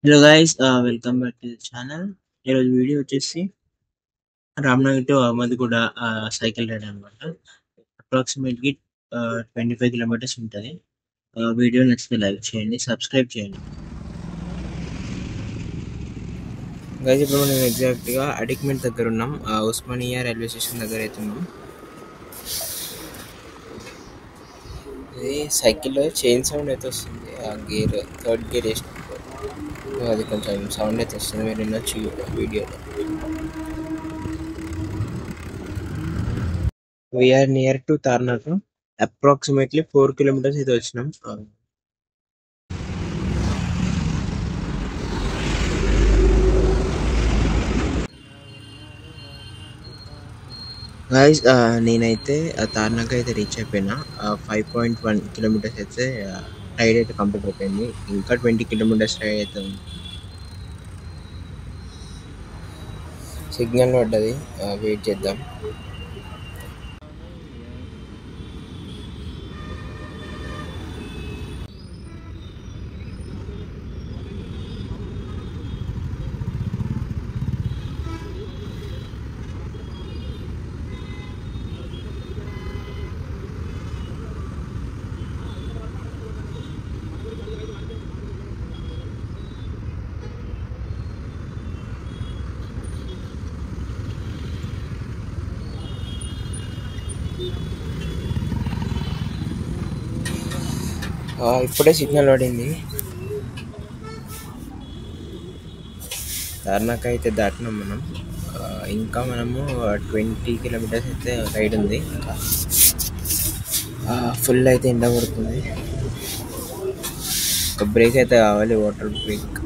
Hello guys, welcome back to the channel. ఈరోజు video వచ్చేసి Ramnagar to Ahmadguda cycle ride అనమాట. Approximately 25 kilometres ఉంటుంది. Video నచ్చితే లైక్ చేయండి, సబ్స్క్రైబ్ చేయండి. గైస్, ఇప్పుడు మనం ఎగ్జాక్ట్గా అడిక్మెంట్ దగ్గర ఉన్నాం. ఉస్మానియా రైల్వే స్టేషన్ దగ్గర అయితే ఉన్నాం. ఇది సైకిల్లో చైన్ సౌండ్ అయితే వస్తుంది. ఆ గేర్, థర్డ్ గేర్ వేసినప్పుడు అది కొంచెం సౌండ్ అయితే వస్తుంది. మీరు వినొచ్చు వీడియోలో. We're near to Tarnaka. Approximately 4 kilometres అయితే వచ్చినాం. గైస్, నేనైతే తార్నాక అయితే రీచ్ అయిపోయినా. 5.1 కిలోమీటర్స్ అయితే రైడ్ అయితే కంప్లీట్ అయిపోయింది. ఇంకా 20 కిలోమీటర్స్ రైడ్ అయితే ఉంది. సిగ్నల్ పడ్డది, వెయిట్ చేద్దాం. ఇప్పుడే సిగ్నల్ పడింది. తార్నాక అయితే దాటినాం మనం. ఇంకా మనము 20 కిలోమీటర్స్ అయితే రైడ్ ఉంది. ఇంకా ఫుల్ అయితే ఎండ పడుతుంది. ఒక బ్రేక్ అయితే కావాలి, వాటర్ బ్రేక్.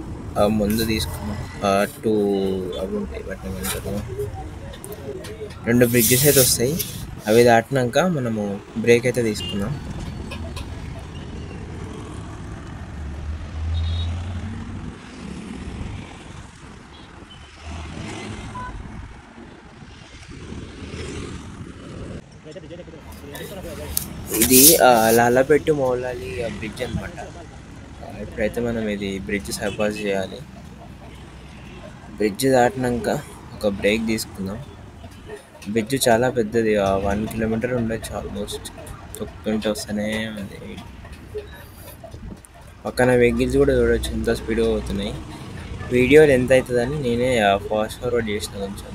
ముందు తీసుకున్నాం. టూ అవి ఉంటాయి, వాటిని ఏమంటారు, 2 బ్రిడ్జెస్ అయితే వస్తాయి. అవి దాటినాక మనము బ్రేక్ అయితే తీసుకున్నాం. ఇది లాలాపేట మౌలాలి బ్రిడ్జ్ అనమాట. ఇప్పుడైతే మనం ఇది బ్రిడ్జ్ సర్పాస్ చేయాలి. బ్రిడ్జ్ దాటినాక ఒక బ్రేక్ తీసుకుందాం. బ్రిడ్జ్ చాలా పెద్దది, 1 కిలోమీటర్ ఉండొచ్చు ఆల్మోస్ట్. తొక్కుంటూ వస్తూనే ఉంది. పక్కన వెహికల్స్ కూడా చూడవచ్చు ఎంత స్పీడ్గా పోతున్నాయి. వీడియోలు ఎంత అవుతుందని నేనే ఫాస్ట్ ఫార్వర్డ్ చేసిన కొంచెం.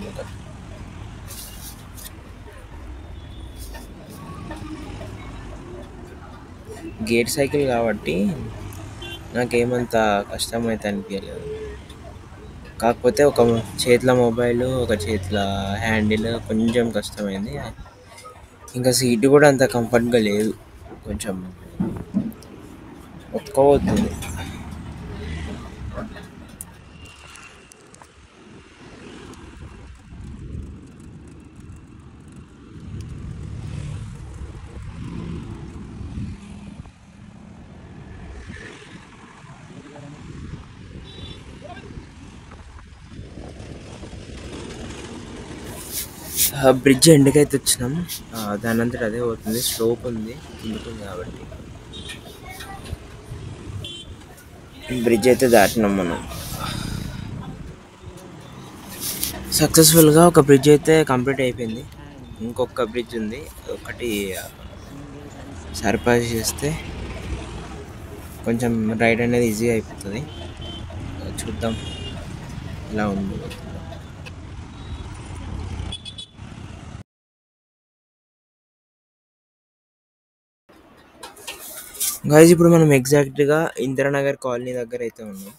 గేర్ సైకిల్ కాబట్టి నాకేమంత కష్టమైతే అనిపించలేదు. కాకపోతే ఒక చేతిలో మొబైల్, ఒక చేతిలో హ్యాండిల్ కొంచెం కష్టమైంది. ఇంకా సీట్ కూడా అంత కంఫర్ట్గా లేదు, కొంచెం ఒక్కపోతుంది. బ్రిడ్జ్ ఎండ్కైతే వచ్చినాం. దాని అంతటా అదే పోతుంది, స్లోప్ ఉంది, కిందుకుంది కాబట్టి. బ్రిడ్జ్ అయితే దాటినాం మనం. సక్సెస్ఫుల్గా ఒక బ్రిడ్జ్ అయితే కంప్లీట్ అయిపోయింది. ఇంకొక బ్రిడ్జ్ ఉంది, ఒకటి సర్పాస్ చేస్తే కొంచెం రైడ్ అనేది ఈజీగా అయిపోతుంది. చూద్దాం ఎలా ఉంది. గైస్, ఇప్పుడు మనం ఎగ్జాక్ట్గా ఇందిరానగర్ కాలనీ దగ్గర అయితే ఉన్నాం.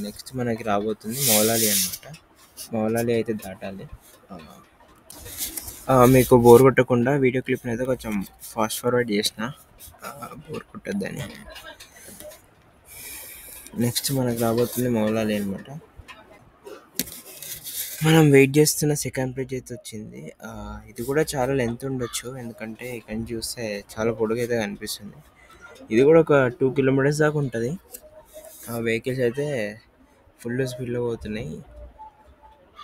నెక్స్ట్ మనకి రాబోతుంది మౌలాలి అనమాట. మౌలాలి అయితే దాటాలి. మీకు బోర్ కొట్టకుండా వీడియో క్లిప్ని అయితే కొంచెం ఫాస్ట్ ఫార్వర్డ్ చేసిన, బోర్ కొట్టద్దని. నెక్స్ట్ మనకు రాబోతుంది మౌలాలి అనమాట. మనం వెయిట్ చేస్తున్న సెకండ్ బ్రిడ్జ్ అయితే వచ్చింది. ఇది కూడా చాలా లెంత్ ఉండొచ్చు, ఎందుకంటే ఇక్కడ నుంచి చూస్తే చాలా పొడుగు అయితే కనిపిస్తుంది. ఇది కూడా ఒక 2 కిలోమీటర్స్ దాకా ఉంటుంది. వెహికల్స్ అయితే ఫుల్ స్పీడ్లో పోతున్నాయి.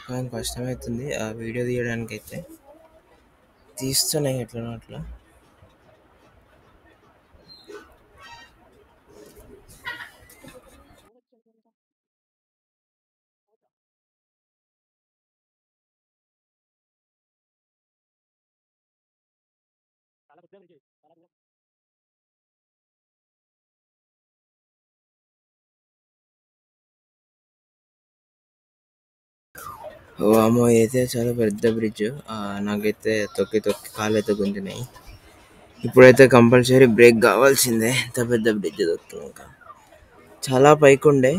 కానీ కష్టమవుతుంది ఆ వీడియో తీయడానికి. అయితే తీస్తున్నాయి ఎట్లనో అట్లా. వామ్మో! అయితే చాలా పెద్ద బ్రిడ్జ్. నాకైతే తొక్కి తొక్కి కాళ్ళైతే గుంజినాయి. ఇప్పుడైతే కంపల్సరీ బ్రేక్ కావాల్సిందే. ఇంత పెద్ద బ్రిడ్జ్ దొక్కినాక. చాలా పైకుండే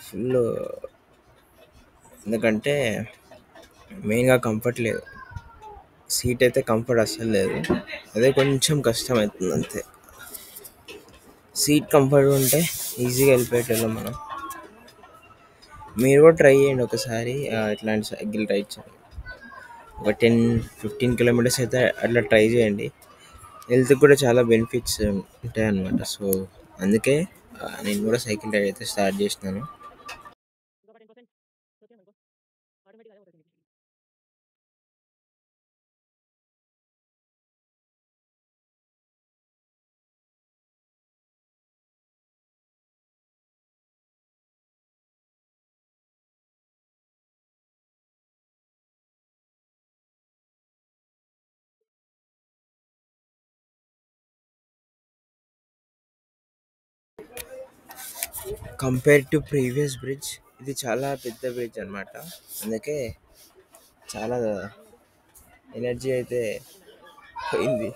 ఫుల్, ఎందుకంటే మెయిన్గా కంఫర్ట్ లేదు. సీట్ అయితే కంఫర్ట్ అస్సలు లేదు. అదే కొంచెం కష్టం అవుతుంది అంతే. సీట్ కంఫర్ట్ ఉంటే ఈజీగా వెళ్ళిపోయేటోళ్ళం మనం. మీరు కూడా ట్రై చేయండి ఒకసారి, ఇట్లాంటి సైకిల్ ట్రై చేయండి. ఒక 10-15 కిలోమీటర్స్ అయితే అట్లా ట్రై చేయండి. హెల్త్కి కూడా చాలా బెనిఫిట్స్ ఉంటాయి అన్నమాట. సో అందుకే నేను కూడా సైకిల్ రైడ్ అయితే స్టార్ట్ చేసినాను. కంపేర్ టు ప్రీవియస్ బ్రిడ్జ్ ఇది చాలా పెద్ద బ్రిడ్జ్ అన్నమాట. అందుకే చాలా ఎనర్జీ అయితే పోయింది.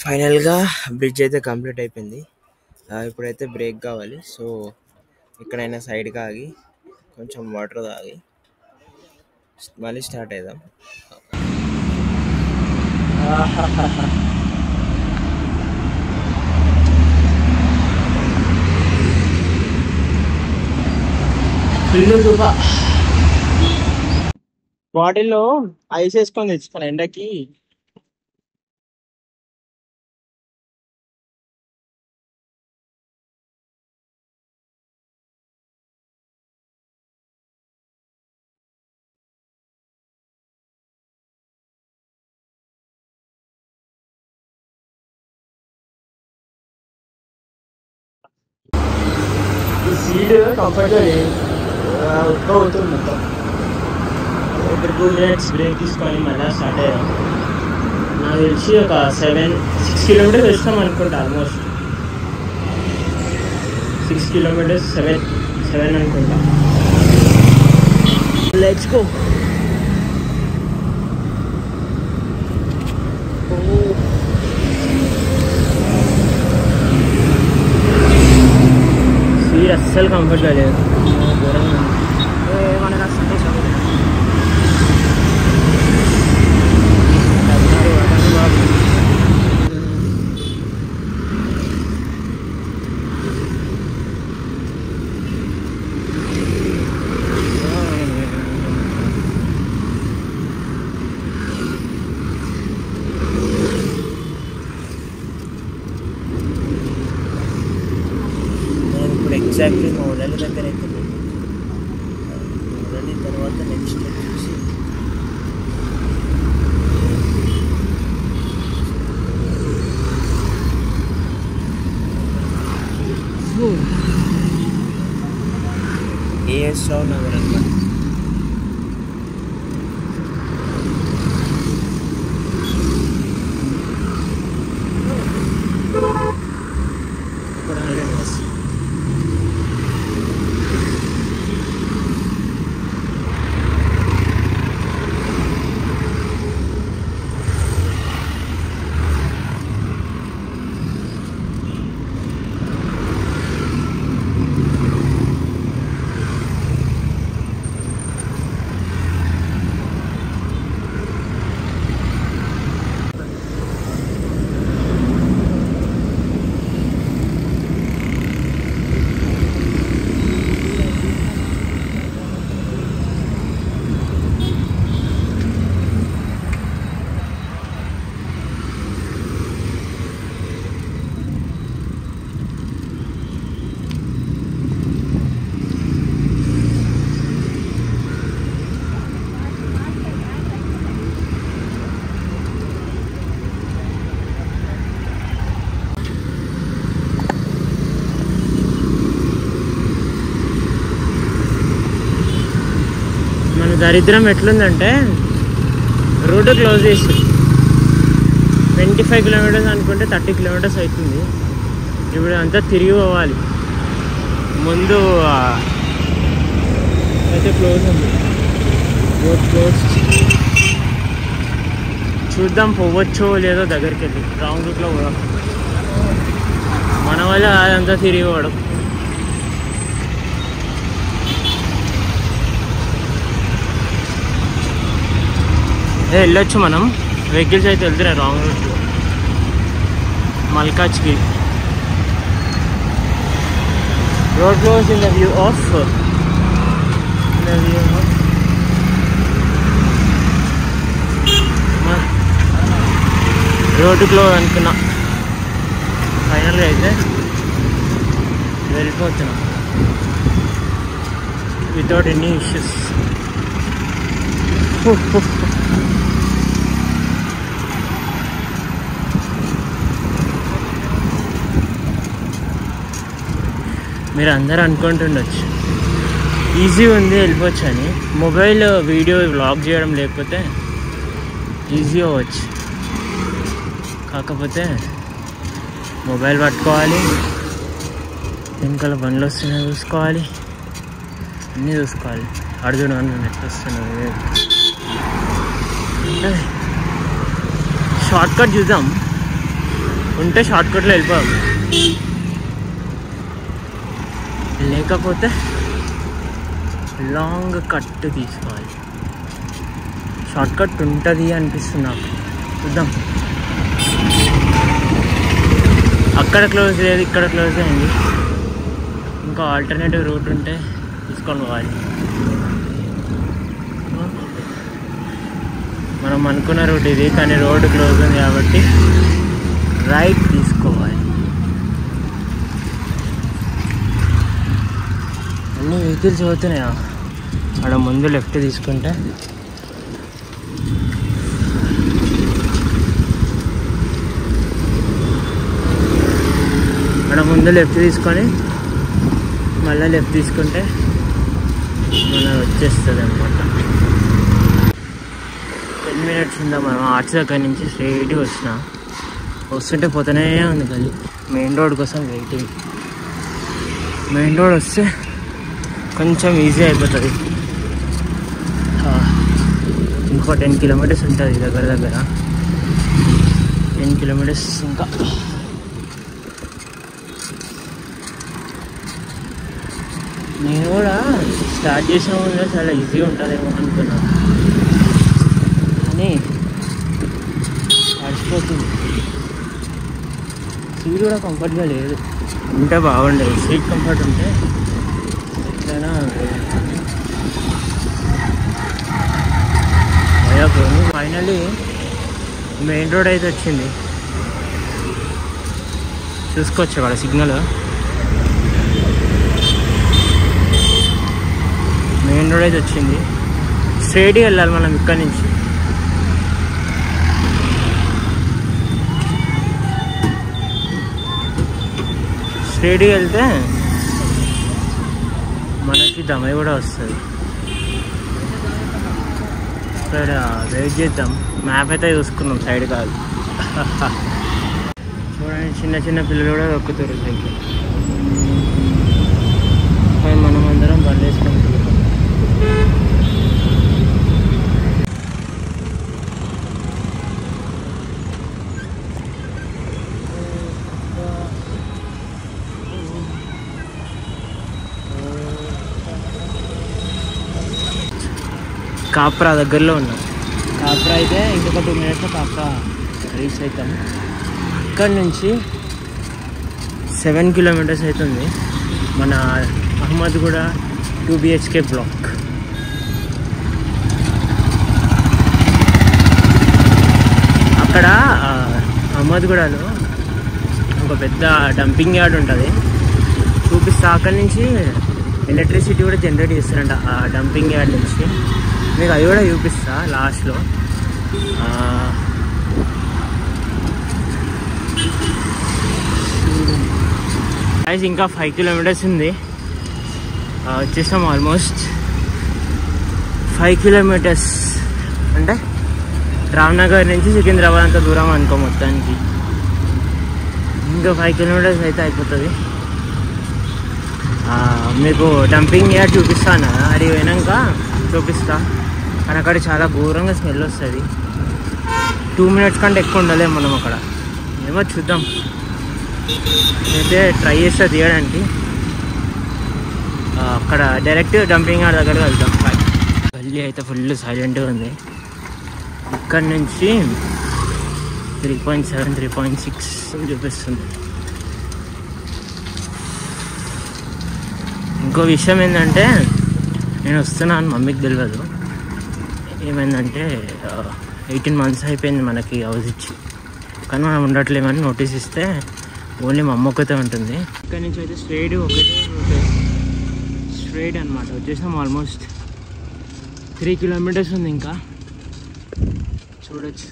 ఫైనల్గా బ్రిడ్జ్ అయితే కంప్లీట్ అయిపోయింది. ఇప్పుడైతే బ్రేక్ కావాలి. సో ఎక్కడైనా సైడ్గా ఆగి కొంచెం వాటర్ తాగి మళ్ళీ స్టార్ట్ అవుదాం. బాటిల్లో ఐస్ వేసుకొని తెచ్చుకోను ఎండకి. ఈ సీట్ కంఫర్ట్గా లేదు, ఉక్క అవుతుంది మొత్తం. ఒక 2 minutes బ్రేక్ తీసుకొని మళ్ళీ స్టార్ట్ అయ్యాం. నాకు తెలిసి ఒక 6 కిలోమీటర్స్ వస్తాం అనుకుంటా. ఆల్మోస్ట్ 6 కిలోమీటర్స్, 7 అనుకుంటా. Let's go. సీట్ అస్సలు కంఫర్ట్గా లేదు, ఘోరంగా ఉంది. ఎగ్జాక్ట్లీ మౌలాలి దగ్గర అయితే మౌలాలి తర్వాత నెక్స్ట్ వచ్చేసి ఏఎస్ రావు నగర్ అన్నమాట. దరిద్రం ఎట్లుందంటే రోడ్డు క్లోజ్ చేసి 25 కిలోమీటర్స్ అనుకుంటే 30 కిలోమీటర్స్ అవుతుంది. ఇప్పుడు అంతా తిరిగి పోవాలి. ముందు అయితే క్లోజ్ ఉంది, రోడ్ క్లోజ్. చూద్దాం పోవచ్చో లేదో దగ్గరికి వెళ్ళి రాంగ్ రూట్లో పోదాం. మన వల్ల అదంతా తిరిగి పోవడం. వెళ్ళొచ్చు మనం, వెహికల్స్ అయితే వెళ్తున్నాయి రాంగ్ రూట్లో. మల్కాజ్కి road close in the view of road close అనుకున్నా. ఫైనల్గా అయితే వెళ్ళిపోతున్నాం వితౌట్ ఎనీ ఇష్యూస్. మీరు అందరూ అనుకుంటుండొచ్చు ఈజీ ఉంది వెళ్ళిపోవచ్చు అని. మొబైల్ వీడియో వ్లాగ్ చేయడం లేకపోతే ఈజీ అవ్వచ్చు. కాకపోతే మొబైల్ పట్టుకోవాలి, వెనకాల బండ్లు వస్తున్నాయి చూసుకోవాలి, అన్నీ చూసుకోవాలి. అర్జున్ అని నెట్ వస్తున్నాయి. షార్ట్ కట్ చూద్దాం, ఉంటే షార్ట్ కట్లో వెళ్ళిపోదాం, లేకపోతే లాంగ్ కట్ తీసుకోవాలి. షార్ట్ కట్ ఉంటుంది అనిపిస్తుంది నాకు, చూద్దాం. అక్కడ క్లోజ్ లేదు, ఇక్కడ క్లోజ్ అయింది. ఇంకా ఆల్టర్నేటివ్ రూట్ ఉంటే తీసుకొని పోవాలి. మనం అనుకున్న రూట్ ఇది, కానీ రోడ్ క్లోజ్ ఉంది కాబట్టి రైట్ తీసుకోవాలి. అన్ని వెహికల్స్ పోతున్నాయా? అక్కడ ముందు లెఫ్ట్ తీసుకుంటే తీసుకొని మళ్ళీ లెఫ్ట్ తీసుకుంటే మనం వచ్చేస్తుంది అనమాట. 10 minutes ఉందా. మనం ఆర్ట్స్ దగ్గర నుంచి స్ట్రైట్గా వస్తుంటే పోతూనే ఉంది గల్లీ. మెయిన్ రోడ్ కోసం వెయిటింగ్. మెయిన్ రోడ్ వస్తే కొంచెం ఈజీ అయిపోతుంది. ఇంకో 10 kilometers ఉంటుంది దగ్గర 10 kilometers. ఇంకా నేను కూడా స్టార్ట్ చేసిన ముందు చాలా ఈజీగా ఉంటుందేమో అనుకున్నాను, కానీ అడిచిపోతుంది. సీట్ కూడా కంఫర్ట్గా లేదు, ఉంటే బాగుండేది. సీట్ కంఫర్ట్ ఉంటే ఎట్లయినా భయపడి. ఫైనలీ మెయిన్ రోడ్ అయితే వచ్చింది, చూసుకోవచ్చు అక్కడ సిగ్నల్. మెయిన్ రోడ్ అయితే వచ్చింది. స్ట్రైట్గా వెళ్ళాలి మనం ఇక్కడ నుంచి. స్ట్రైట్గా వెళ్తే మనకి దమై కూడా వస్తుంది. సరే వెయిట్ చేద్దాం. మ్యాప్ అయితే చూసుకున్నాం, సైడ్ కాదు. చూడండి, చిన్న పిల్లలు కూడా దొక్కుతారు సైకిల్. మనం అందరం బండి వేసుకుంటాం. కాప్రా దగ్గరలో ఉన్నాం. కాప్రా అయితే ఇంకొక 2 minutes కాప్రా రీచ్ అవుతాం. ఇక్కడ నుంచి 7 kilometers అవుతుంది. మన అహ్మద్గూడ 2 BHK బ్లాక్. అక్కడ అహ్మద్గూడలో ఒక పెద్ద డంపింగ్ యార్డ్ ఉంటుంది, చూపిస్తా. అక్కడి నుంచి ఎలక్ట్రిసిటీ కూడా జనరేట్ చేస్తారంట ఆ డంపింగ్ యార్డ్ నుంచి. మీకు అది కూడా చూపిస్తా లాస్ట్లో. ఇంకా 5 kilometers ఉంది, వచ్చేసాం. ఆల్మోస్ట్ 5 కిలోమీటర్స్ అంటే రామ్నగర్ నుంచి సికింద్రాబాద్ అంత దూరం అనుకో మొత్తానికి. ఇంకా 5 కిలోమీటర్స్ అయితే అయిపోతుంది. మీకు డంపింగ్ యార్డ్ చూపిస్తాను, అది పోయినాక చూపిస్తా. కానీ అక్కడ చాలా ఘోరంగా స్మెల్ వస్తుంది. 2 మినిట్స్ కంటే ఎక్కువ ఉండలేము మనం అక్కడ. ఏమో చూద్దాం, అయితే ట్రై చేస్తా తీయడానికి. అక్కడ డైరెక్ట్ డంపింగ్ యార్డ్ దగ్గర వెళ్తాం. గల్లీ అయితే ఫుల్ సైలెంట్గా ఉంది. ఇక్కడ నుంచి 3.7 3.6 చూపిస్తుంది. ఇంకో విషయం ఏంటంటే, నేను వస్తున్నాను మమ్మీకి తెలియదు. ఏమైందంటే 18 మంత్స్ అయిపోయింది మనకి హౌస్ ఇచ్చి, కానీ మనం ఉండట్లేమని నోటీస్ ఇస్తే ఓన్లీ మా అమ్మ ఒకతే ఉంటుంది. ఇక్కడ నుంచి అయితే స్ట్రైట్ ఒకటే స్ట్రైట్ అనమాట వచ్చేసాం. ఆల్మోస్ట్ 3 కిలోమీటర్స్ ఉంది ఇంకా. చూడొచ్చు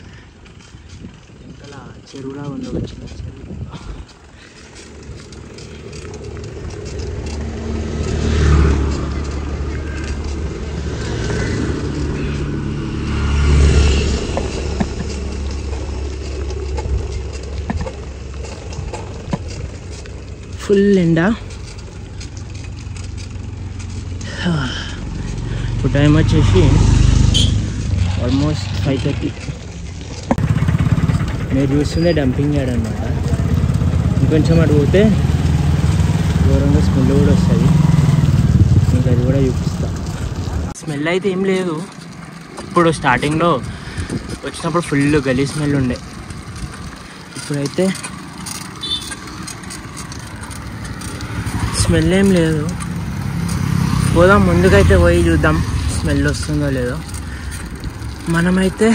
ఇంకా చెరువులా ఉంది, ఒక చిన్న చెరువు. ఫుల్ ఎండా. ఇప్పుడు టైం వచ్చేసి ఆల్మోస్ట్ 5:30. మీరు చూస్తుందే డంపింగ్ యార్డ్ అనమాట. ఇంకొంచెం అటు పోతే ఘోరంగా స్మెల్ కూడా వస్తుంది. మీకు అది కూడా చూపిస్తా. స్మెల్ అయితే ఏం లేదు. ఇప్పుడు స్టార్టింగ్లో వచ్చినప్పుడు ఫుల్ గలీ స్మెల్ ఉండే. ఇప్పుడైతే స్మెల్ ఏం లేదు. పోదాం, ముందుకైతే పోయి చూద్దాం స్మెల్ వస్తుందో లేదో. మనమైతే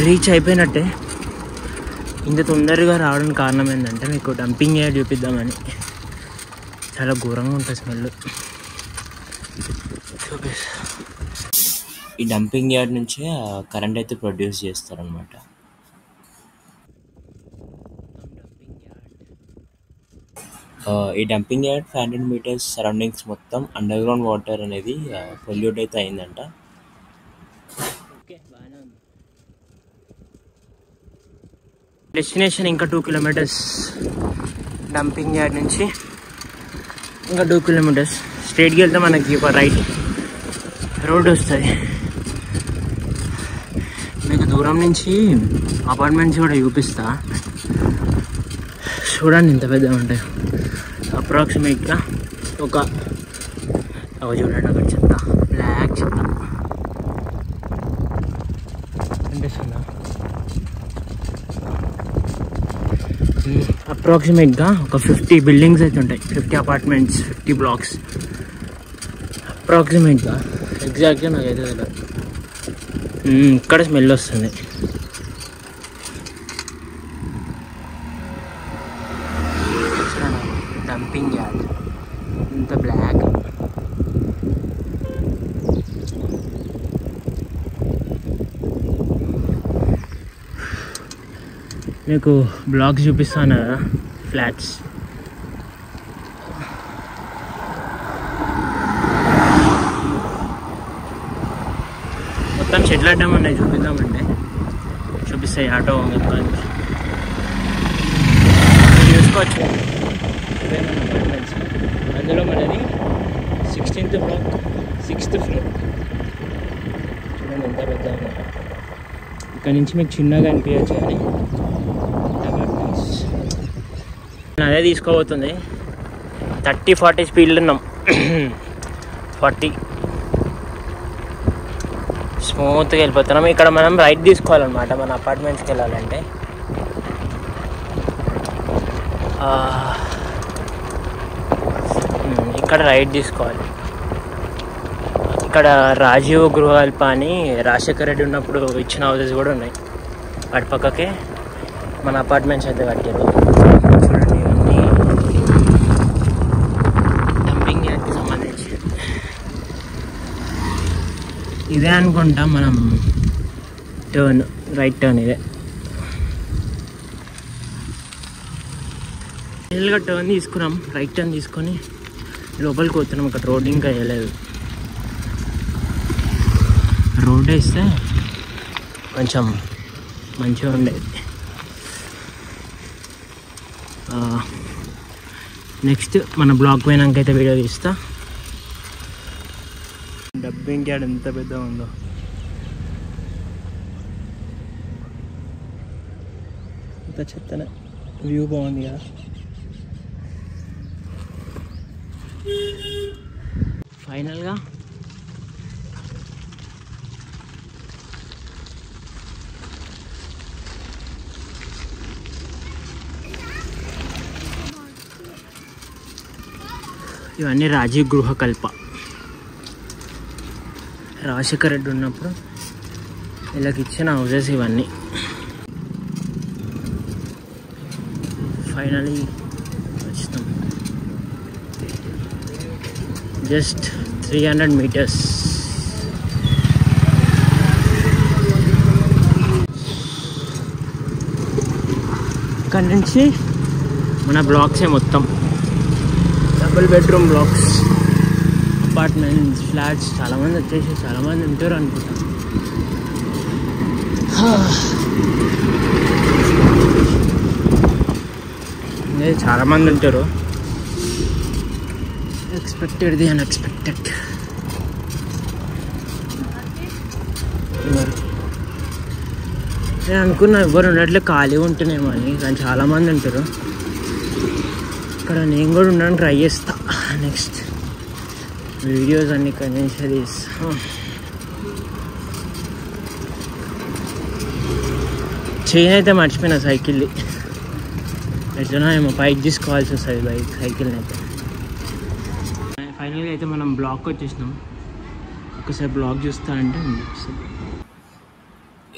రీచ్ అయిపోయినట్టే. ఇంత తొందరగా రావడానికి కారణం ఏంటంటే, మీకు డంపింగ్ యార్డ్ చూపిద్దామని. చాలా ఘోరంగా ఉంటుంది స్మెల్. ఈ డంపింగ్ యార్డ్ నుంచే కరెంట్ అయితే ప్రొడ్యూస్ చేస్తారనమాట. ఈ డంపింగ్ యార్డ్ 500 మీటర్స్ సరౌండింగ్స్ మొత్తం అండర్ గ్రౌండ్ వాటర్ అనేది పొల్యూట్ అయితే అయిందంట. డెస్టినేషన్ ఇంకా 2 కిలోమీటర్స్. డంపింగ్ యార్డ్ నుంచి ఇంకా 2 కిలోమీటర్స్ స్ట్రైట్కి వెళ్తే మనకి ఒక రైట్ రోడ్ వస్తుంది. మీకు దూరం నుంచి అపార్ట్మెంట్స్ కూడా చూపిస్తా. చూడండి ఎంత పెద్దగా ఉంటాయి. అప్రాక్సిమేట్గా ఒక చూడండి, అక్కడ చెత్త, బ్లాక్ చెత్త కనిపిస్తుందా? అప్రాక్సిమేట్గా ఒక 50 బిల్డింగ్స్ అయితే ఉంటాయి. 50 అపార్ట్మెంట్స్, 50 బ్లాక్స్ అప్రాక్సిమేట్గా. ఎగ్జాక్ట్గా నాకైతే తెలియదు. ఇక్కడ స్మెల్ వస్తుంది. డంపింగ్ యార్డ్ ఇంత బ్లాక్. మీకు బ్లాగ్స్ చూపిస్తాను కదా, ఫ్లాట్స్. మొత్తం షెడ్లు అడ్డం ఉన్నాయి, చూపిద్దామంటే చూపిస్తాయి. ఆటో మొత్తం చూసుకోవచ్చు. అపార్ట్మెంట్స్, అందులో మనది 16th బ్లాక్, 6th ఫ్లోర్. చూడండి ఎంత పెద్ద. ఇక్కడ నుంచి మీకు చిన్నగా అనిపించచ్చు, కానీ అపార్ట్మెంట్స్. అదే తీసుకోబోతుంది. 30-40 స్పీడ్లో ఉన్నాం. 40 స్మూత్గా వెళ్ళిపోతున్నాం. ఇక్కడ మనం రైట్ తీసుకోవాలన్నమాట మన అపార్ట్మెంట్స్కి వెళ్ళాలంటే. ఇక్కడ రైట్ తీసుకోవాలి. ఇక్కడ రాజీవ్ గృహకల్ప అని రాజశేఖర రెడ్డి ఉన్నప్పుడు ఇచ్చిన హౌసెస్ కూడా ఉన్నాయి. వాటి పక్కకే మన అపార్ట్మెంట్స్ అయితే కట్టారు. చూడండి, ఇవన్నీ డంపింగ్ యార్డ్కి సంబంధించి. ఇదే అనుకుంటాం మనం టర్న్, రైట్ టర్న్ ఇదే. ఫైనల్గా టర్న్ తీసుకున్నాం, రైట్ టర్న్ తీసుకొని లోపలికి పోతున్నాం. అక్కడ రోడ్ ఇంకా వేయలేదు. ఫుడ్ ఇస్తే కొంచెం మంచిగా ఉండేది. నెక్స్ట్ మన బ్లాగ్ పోయినాక అయితే వీడియో తీస్తా. డబ్బింగ్ యాడ్ ఎంత పెద్దగా ఉందో. ఇంత చెత్తనే వ్యూ బాగుంది కదా. ఫైనల్గా ఇవన్నీ రాజీవ్ గృహకల్ప. రాజశేఖర రెడ్డి ఉన్నప్పుడు వీళ్ళకి ఇచ్చిన హౌజెస్ ఇవన్నీ. ఫైనలీ వచ్చినాం. Just 300 meters. ఇక్కడ నుంచి మన బ్లాక్సే మొత్తం double bedroom blocks, apartments, flats. చాలామంది వచ్చేసి చాలామంది ఉంటారు అనుకుంటా. చాలామంది ఉంటారు. Expected the unexpected. నేను అనుకున్నా ఎవరు ఉన్నట్లే ఖాళీగా ఉంటున్నామో అని, కానీ చాలామంది ఉంటారు ఇక్కడ. నేను కూడా ఉండడానికి ట్రై చేస్తా. నెక్స్ట్ వీడియోస్ అన్ని కన్విన్స్ చైన్ అయితే మర్చిపోయినా సైకిల్ది. ఎట్లనో ఏమో బైక్ తీసుకోవాల్సి వస్తుంది, సైకిల్ని అయితే. ఫైనల్గా అయితే మనం బ్లాక్ వచ్చేసినాం. ఒకసారి బ్లాక్ చూస్తా అంటే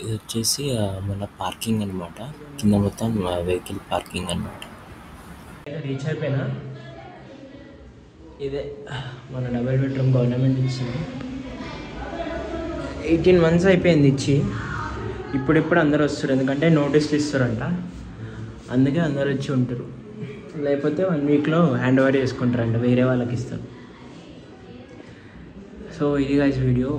ఇది వచ్చేసి మన పార్కింగ్ అనమాట. కింద మొత్తం వెహికల్ పార్కింగ్ అనమాట. రీచ్ అయిపోయినా. ఇదే మన డబుల్ బెడ్రూమ్ గవర్నమెంట్ ఇచ్చింది. 18 months అయిపోయింది ఇచ్చి. ఇప్పుడిప్పుడు అందరు వస్తారు, ఎందుకంటే నోటీసులు ఇస్తారంట. అందుకే అందరు వచ్చి ఉంటారు. లేకపోతే 1 weekలో హ్యాండ్ ఓవర్ చేసుకుంటారంట, వేరే వాళ్ళకి ఇస్తారు. సో ఇది గైస్ వీడియో.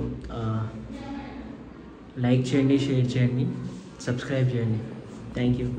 లైక్ చేయండి, షేర్ చేయండి, సబ్స్క్రైబ్ చేయండి. Thank you.